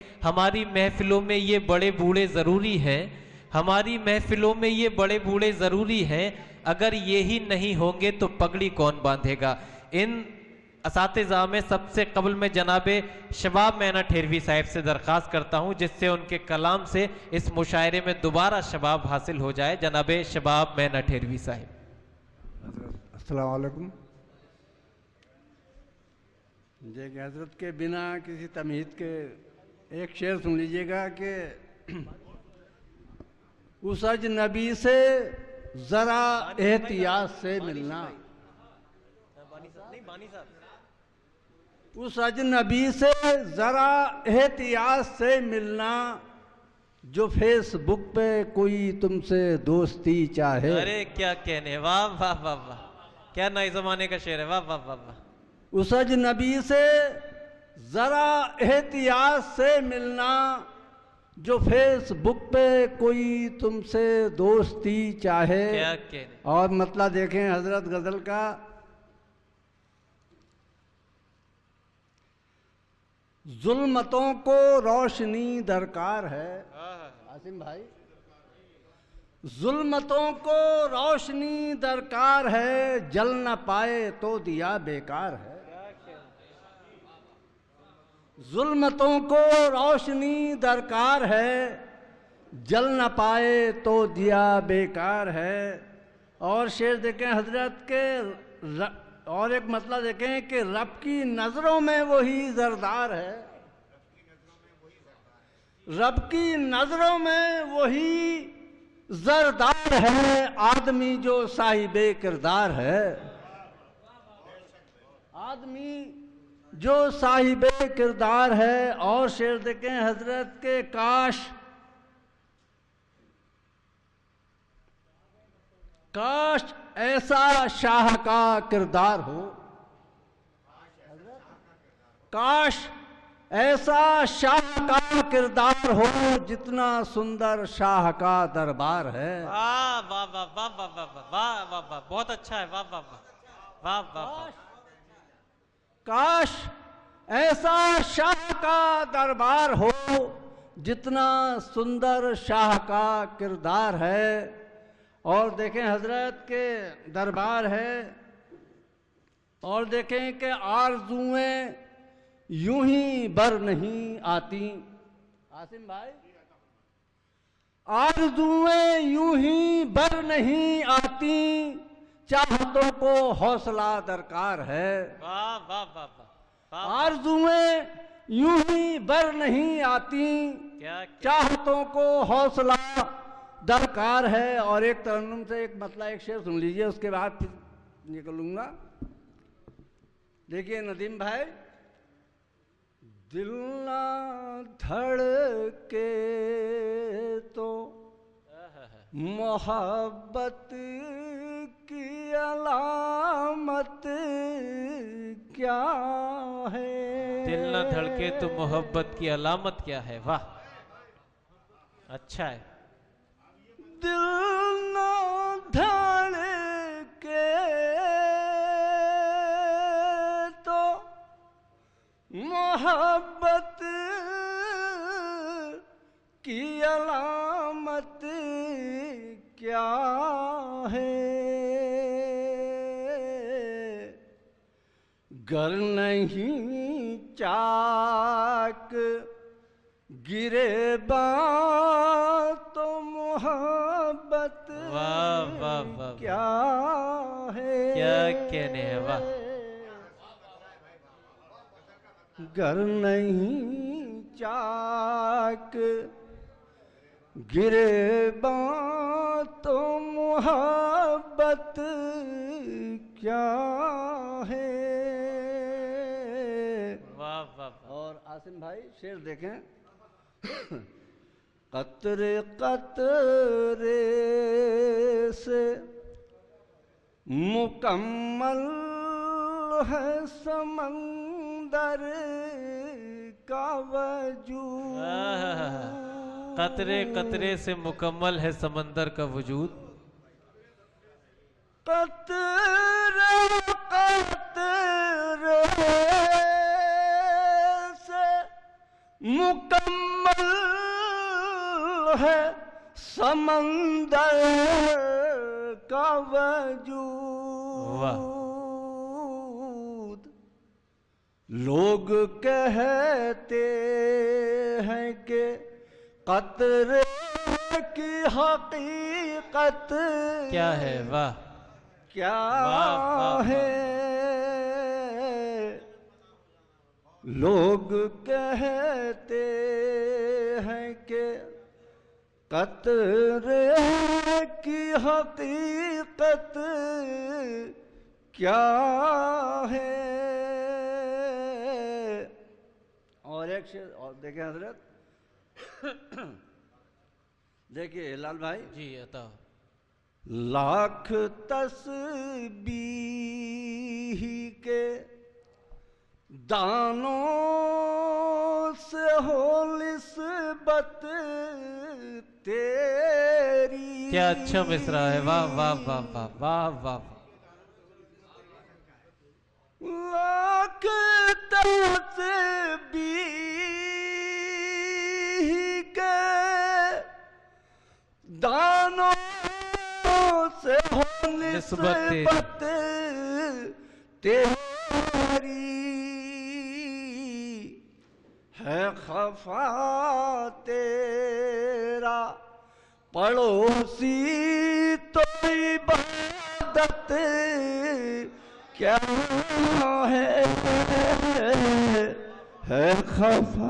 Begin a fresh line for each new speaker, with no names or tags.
हमारी महफिलों में ये बड़े बूढ़े ज़रूरी हैं, हमारी महफिलों में ये बड़े बूढ़े ज़रूरी हैं, अगर ये ही नहीं होंगे तो पगड़ी कौन बांधेगा। इन असातिज़ा में सबसे कबल में जनाबे शबाब मैना ठेरवी साहिब से दरख्वास्त करता हूँ, जिससे उनके कलाम से इस मुशायरे में दोबारा शबाब हासिल हो जाए। जनाबे शबाब मैना ठेरवी साहिब।
अस्सलाम वालेकुम। जे कि हजरत के बिना किसी तमहीद के एक शेर सुन लीजिएगा कि उस अजनबी से जरा एहतियात से मिलना, उस अजनबी से जरा एहतियात से मिलना, जो फेसबुक पे कोई तुमसे दोस्ती चाहे।
अरे क्या कहने, वाह वाह वाह वाह, क्या नए जमाने का शेर है, वाह वाह वाह वाह।
उस अजनबी से जरा एहतियात से मिलना, जो फेसबुक पे कोई तुमसे दोस्ती चाहे।
क्या कहने।
और मतलब देखें हजरत गजल का, जुल्मतों को रोशनी दरकार है। आसिम भाई, जुल्मतों को रोशनी दरकार है, जल न पाए तो दिया बेकार है। जुल्मतों को रोशनी दरकार है, जल न पाए तो दिया बेकार है। और शेर देखें हजरत के, और एक मतलब देखें कि रब की नजरों में वही जरदार है, रब की नजरों में वही जरदार है, आदमी जो साहिबे किरदार है, आदमी जो साहिबे किरदार है। और शेर देखें हजरत के, काश ऐसा शाह का किरदार हो, काश ऐसा शाह का किरदार हो, जितना सुंदर शाह का दरबार है।
वाह वाह वाह वाह वाह वाह वाह वाह वाह, बहुत अच्छा है, वाह वाह वाह वाह वाह।
काश ऐसा शाह का दरबार हो, जितना सुंदर शाह का किरदार है। और देखें हजरत के दरबार है, और देखें कि आरज़ुएं यूं ही बर नहीं आती। आसिम भाई, आरज़ुएं यूं ही बर नहीं आती, चाहतों को हौसला दरकार है।
वाह वाह वाह वाह।
आरज़ुएं यूं ही बर नहीं आती, चाहतों को हौसला दरकार है। और एक तरन्नुम से एक मतलब एक शेर सुन लीजिए, उसके बाद फिर निकलूंगा। देखिए नदीम भाई, दिल ना धड़के तो मोहब्बत की अलामत क्या है।
दिल न धड़के तो मोहब्बत की अलामत क्या है। वाह, अच्छा है।
दिल न धड़के तो मोहब्बत की अलामत क्या है। गर नहीं चाक गिरे तो मोहब्बत
वाह वाह वाह,
क्या है।
क्या कहने हैं, वाह।
गर नहीं चाक गिरे तो मोहब्बत क्या है।
वाह वाह।
और आसिम भाई शेर देखें, कतरे कतरे से मुकम्मल है समंदर का वजूद।
कतरे कतरे से मुकम्मल है समंदर का वजूद।
कतरे कतरे से मुकम्मल है समंदर का वजूद। लोग कहते हैं कि कतरे की हकीकत
क्या है, वाह
क्या
वाह, वाह,
है। लोग कहते हैं कि कतरे की हकीकत क्या है। और एक शेर और देखें हजरत, देखिए लाल भाई
जी अता।
लाख तस्बीह के दानों से हो निस्बत तेरी।
क्या अच्छा मिसरा है, वाह वाह वाह वाह वाह वाह।
लाख तस्बीह के दानों से हो निस्बत तेरी। है खफा तेरा पड़ोसी तो इबादत क्या है खफा